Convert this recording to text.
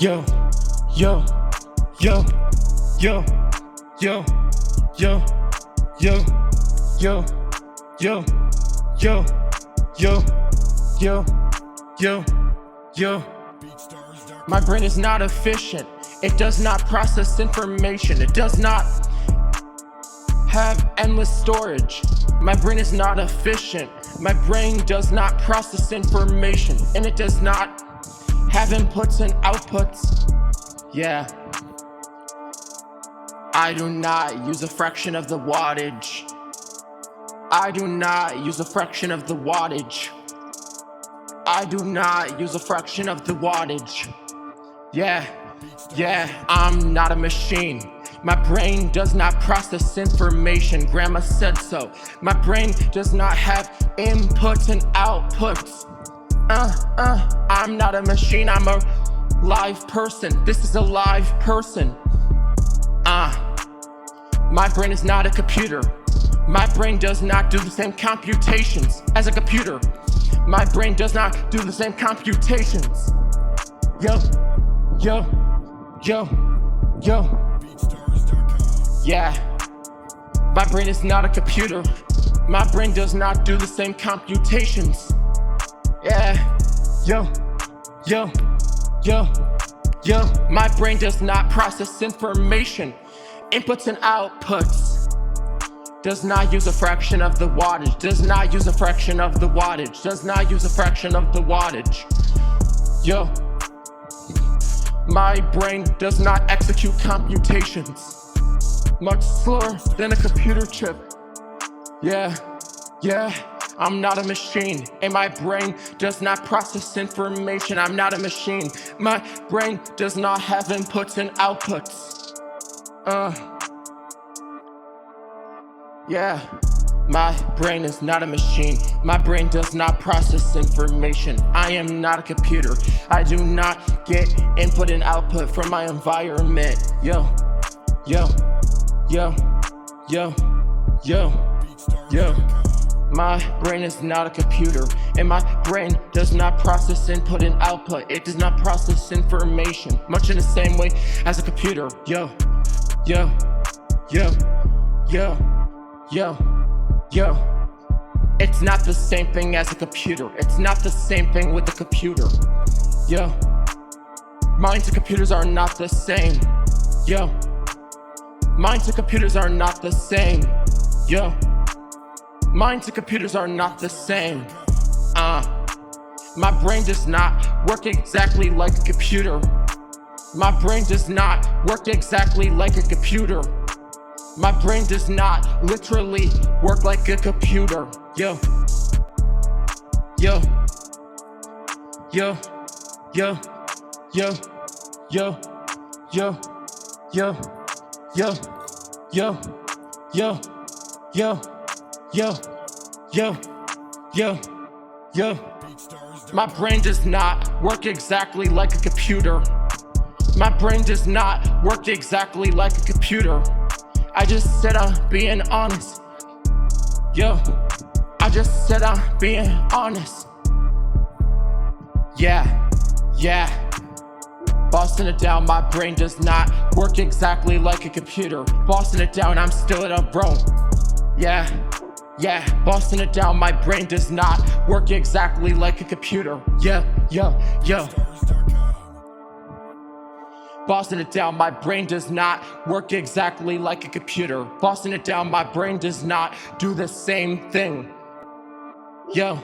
Yo, yo, yo, yo, yo, yo, yo, yo, yo, yo, yo, yo, yo, yo. My brain is not efficient. It does not process information. It does not have endless storage. My brain is not efficient. My brain does not process information, and it does not have inputs and outputs. Yeah. I do not use a fraction of the wattage. I do not use a fraction of the wattage. I do not use a fraction of the wattage. Yeah, I'm not a machine. My brain does not process information. Grandma said so. My brain does not have inputs and outputs. I'm not a machine. I'm a live person. This is a live person. My brain is not a computer. My brain does not do the same computations as a computer. My brain does not do the same computations. Yo. Yeah. My brain is not a computer. My brain does not do the same computations. Yeah. Yo. My brain does not process information, inputs and outputs. Does not use a fraction of the wattage. Does not use a fraction of the wattage. Does not use a fraction of the wattage. Yo. My brain does not execute computations. Much slower than a computer chip. Yeah. I'm not a machine, and my brain does not process information. I'm not a machine. My brain does not have inputs and outputs. Yeah. My brain is not a machine. My brain does not process information. I am not a computer. I do not get input and output from my environment. Yo. My brain is not a computer, and my brain does not process input and output. It does not process information, much in the same way as a computer. Yo. It's not the same thing as a computer. It's not the same thing with a computer. Yo. Minds and computers are not the same. Yo. Minds and computers are not the same. Yo. Minds and computers are not the same. My brain does not work exactly like a computer. My brain does not work exactly like a computer. My brain does not literally work like a computer. Yo. My brain does not work exactly like a computer. My brain does not work exactly like a computer. I just said I'm being honest. Yo. I just said I'm being honest. Yeah. Bossing it down, my brain does not work exactly like a computer. Bossing it down, I'm still at a bro. Yeah. Bossing it down, my brain does not work exactly like a computer. Yo. Bossing it down, my brain does not work exactly like a computer. Bossing it down, my brain does not do the same thing. Yo.